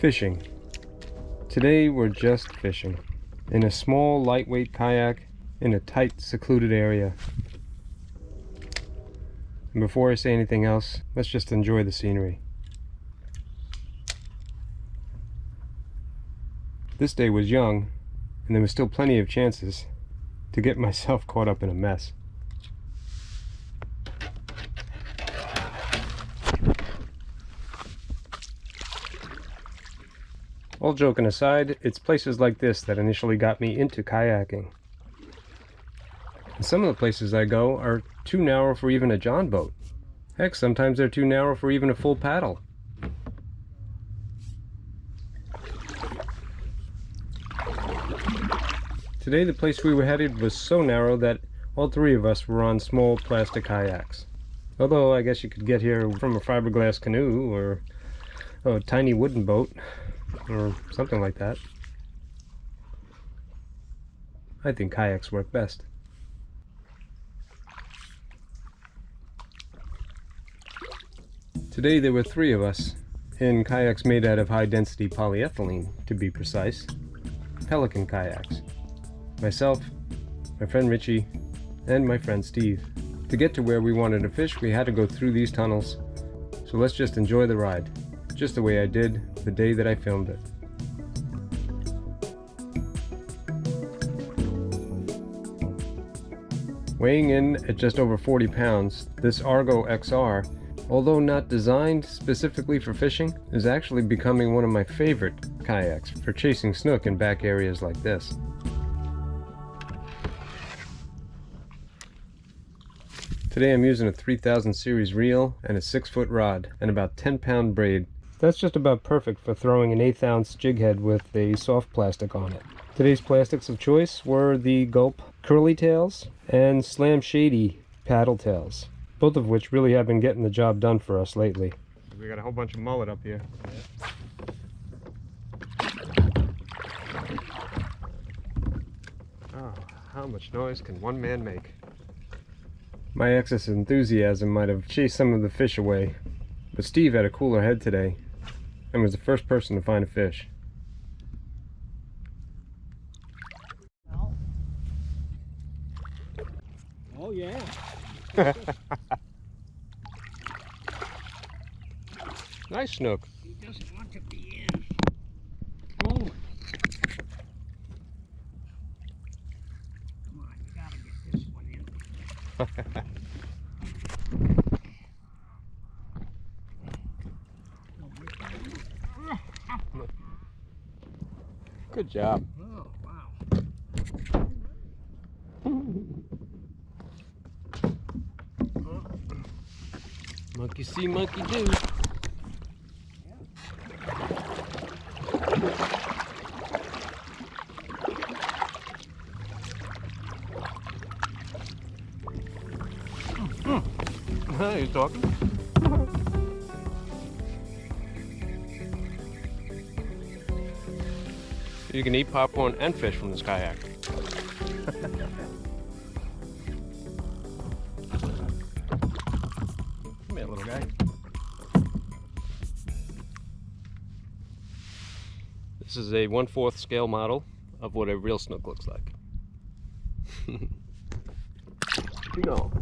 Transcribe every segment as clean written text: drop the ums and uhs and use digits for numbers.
Fishing. Today we're just fishing. In a small, lightweight kayak in a tight, secluded area. And before I say anything else, let's just enjoy the scenery. This day was young, and there was still plenty of chances to get myself caught up in a mess. All joking aside, it's places like this that initially got me into kayaking. And some of the places I go are too narrow for even a John boat. Heck, sometimes they're too narrow for even a full paddle. Today the place we were headed was so narrow that all three of us were on small plastic kayaks. Although I guess you could get here from a fiberglass canoe or a tiny wooden boat or something like that. I think kayaks work best. Today there were three of us in kayaks made out of high-density polyethylene, to be precise. Pelican kayaks. Myself, my friend Richie, and my friend Steve. To get to where we wanted to fish, we had to go through these tunnels. So let's just enjoy the ride, just the way I did the day that I filmed it. Weighing in at just over 40 pounds, this Argo XR, although not designed specifically for fishing, is actually becoming one of my favorite kayaks for chasing snook in back areas like this. Today I'm using a 3000 series reel and a 6-foot rod and about 10-pound braid. That's just about perfect for throwing an 1/8 ounce jig head with a soft plastic on it. Today's plastics of choice were the Gulp Curly Tails and Slam Shady Paddle Tails, both of which really have been getting the job done for us lately. We got a whole bunch of mullet up here. Oh, how much noise can one man make? My excess enthusiasm might have chased some of the fish away, but Steve had a cooler head today and was the first person to find a fish. Oh yeah. Nice snook. He doesn't want to be in. Oh. Come on, you gotta get this one in. Good job. Oh, wow. Monkey see, monkey do. He's talking. You can eat popcorn and fish from this kayak. Come here, little guy. This is a 1/4 scale model of what a real snook looks like. No.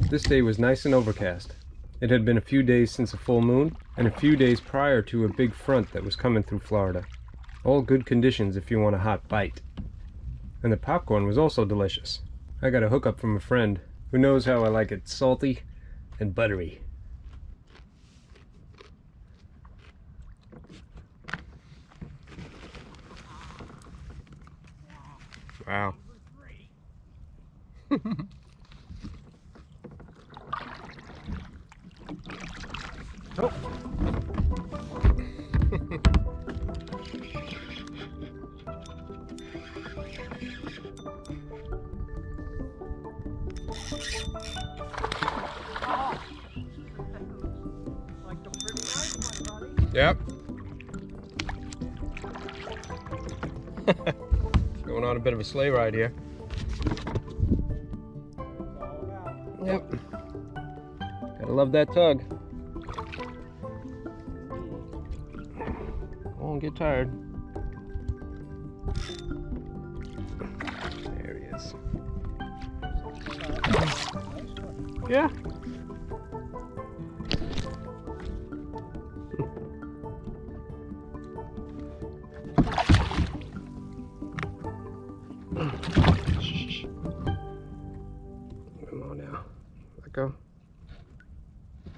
This day was nice and overcast. It had been a few days since a full moon, and a few days prior to a big front that was coming through Florida. All good conditions if you want a hot bite. And the popcorn was also delicious. I got a hookup from a friend who knows how I like it salty and buttery. Wow. Oh. Like a pretty nice one, buddy. Yep. Going on a bit of a sleigh ride here. That's all about. Yep. I love that tug. Won't get tired. There he is. Yeah. Come on now. Let go.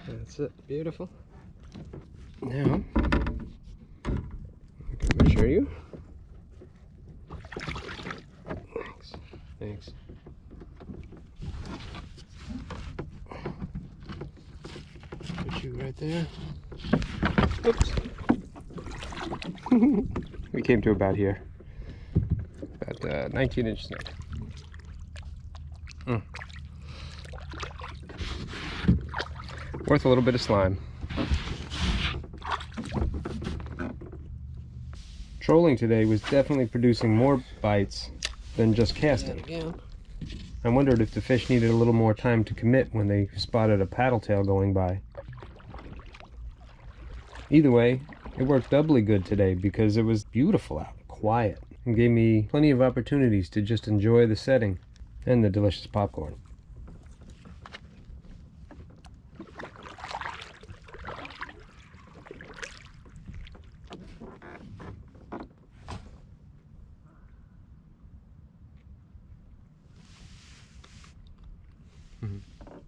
That's it. Beautiful. Now, I can measure you. Thanks. Thanks. Put you right there. Oops. We came to about here. About 19-inch snook. Worth a little bit of slime. Trolling today was definitely producing more bites than just casting. I wondered if the fish needed a little more time to commit when they spotted a paddle tail going by. Either way, it worked doubly good today because it was beautiful out, quiet, and gave me plenty of opportunities to just enjoy the setting and the delicious popcorn.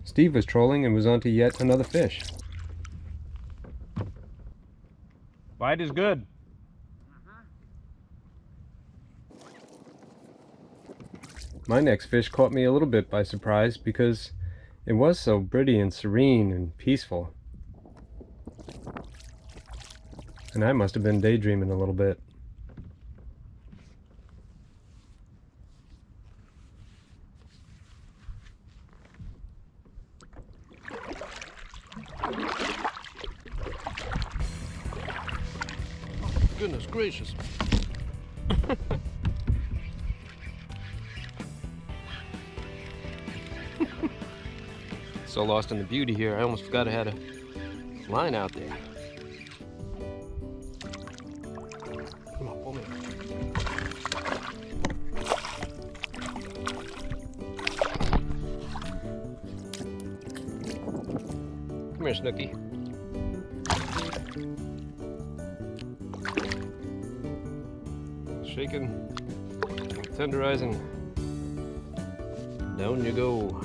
Steve was trolling and was onto yet another fish. Bite is good. My next fish caught me a little bit by surprise because it was so pretty and serene and peaceful. And I must have been daydreaming a little bit. Goodness gracious. So lost in the beauty here, I almost forgot I had a line out there. Come on, pull me. Come here, Snooky. Shaking, tenderizing. Down you go.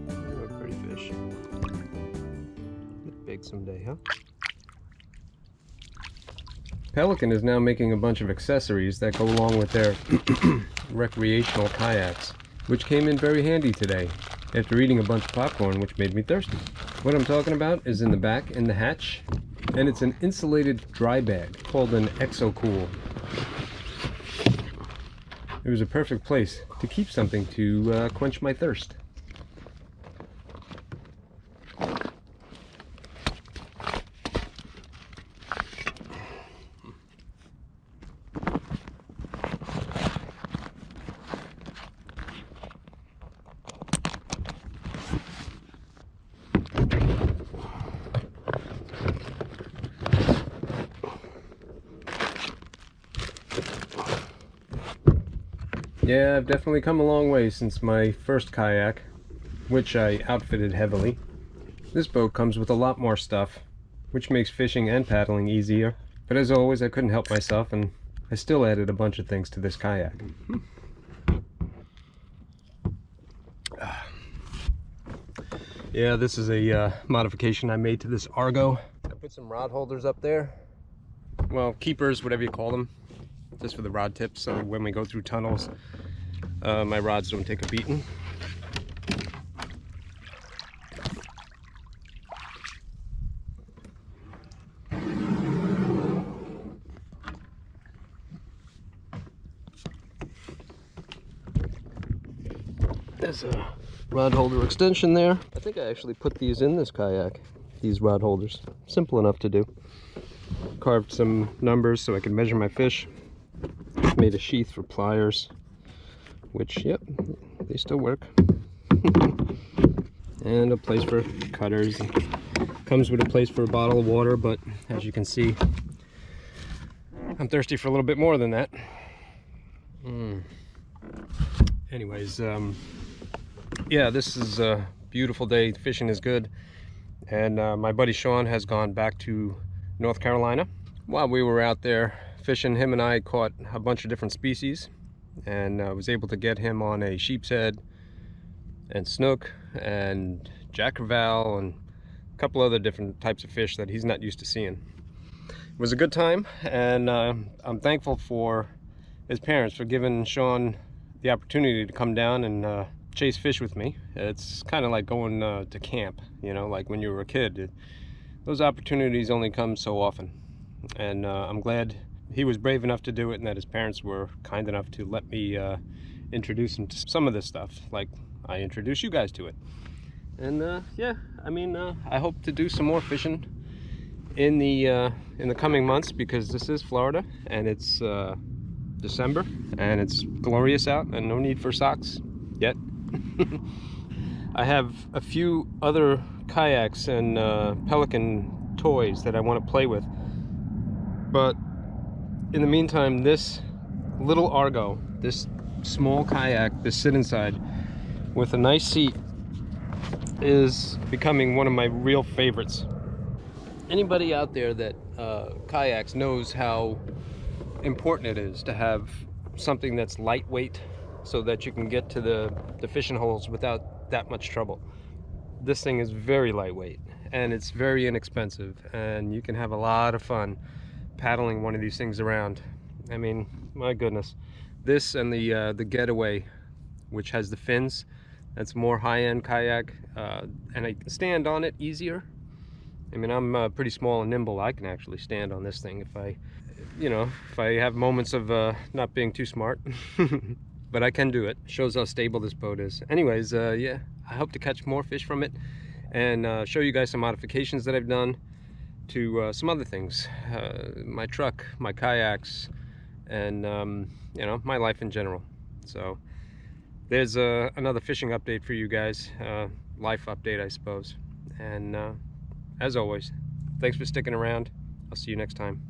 You're a pretty fish. Get big someday, huh? Pelican is now making a bunch of accessories that go along with their recreational kayaks, which came in very handy today after eating a bunch of popcorn, which made me thirsty. What I'm talking about is in the back in the hatch, and it's an insulated dry bag called an Exo-Cool. It was a perfect place to keep something to quench my thirst. Yeah, I've definitely come a long way since my first kayak, which I outfitted heavily. This boat comes with a lot more stuff, which makes fishing and paddling easier. But as always, I couldn't help myself, and I still added a bunch of things to this kayak. Yeah, this is a modification I made to this Argo. I put some rod holders up there. Well, keepers, whatever you call them. Just for the rod tips, so when we go through tunnels, my rods don't take a beating. There's a rod holder extension there. I think I actually put these in this kayak, these rod holders. Simple enough to do. Carved some numbers so I can measure my fish. Made a sheath for pliers, which, yep, they still work. And a place for cutters. Comes with a place for a bottle of water, but as you can see, I'm thirsty for a little bit more than that. Anyways, yeah, this is a beautiful day. Fishing is good. And my buddy Sean has gone back to North Carolina. While we were out there fishing, him and I caught a bunch of different species, and was able to get him on a sheep's head and snook and jack crevalle and a couple other different types of fish that he's not used to seeing. It was a good time, and I'm thankful for his parents for giving Sean the opportunity to come down and chase fish with me. It's kind of like going to camp, you know, like when you were a kid. Those opportunities only come so often, and I'm glad he was brave enough to do it, and that his parents were kind enough to let me introduce him to some of this stuff, like I introduce you guys to it. And yeah, I mean, I hope to do some more fishing in the coming months, because this is Florida and it's December and it's glorious out and no need for socks yet. I have a few other kayaks and Pelican toys that I want to play with, but in the meantime, this little Argo, this small kayak, this sit inside with a nice seat, is becoming one of my real favorites. Anybody out there that kayaks knows how important it is to have something that's lightweight so that you can get to the fishing holes without that much trouble. This thing is very lightweight and it's very inexpensive, and you can have a lot of fun paddling one of these things around. I mean, my goodness. This and the Getaway, which has the fins, that's more high-end kayak, and I can stand on it easier. I mean, I'm pretty small and nimble. I can actually stand on this thing if I have moments of not being too smart. But I can do it. Shows how stable this boat is. Anyways, yeah, I hope to catch more fish from it and show you guys some modifications that I've done to some other things. My truck, my kayaks, and you know, my life in general. So there's another fishing update for you guys, life update, I suppose. And as always, thanks for sticking around. I'll see you next time.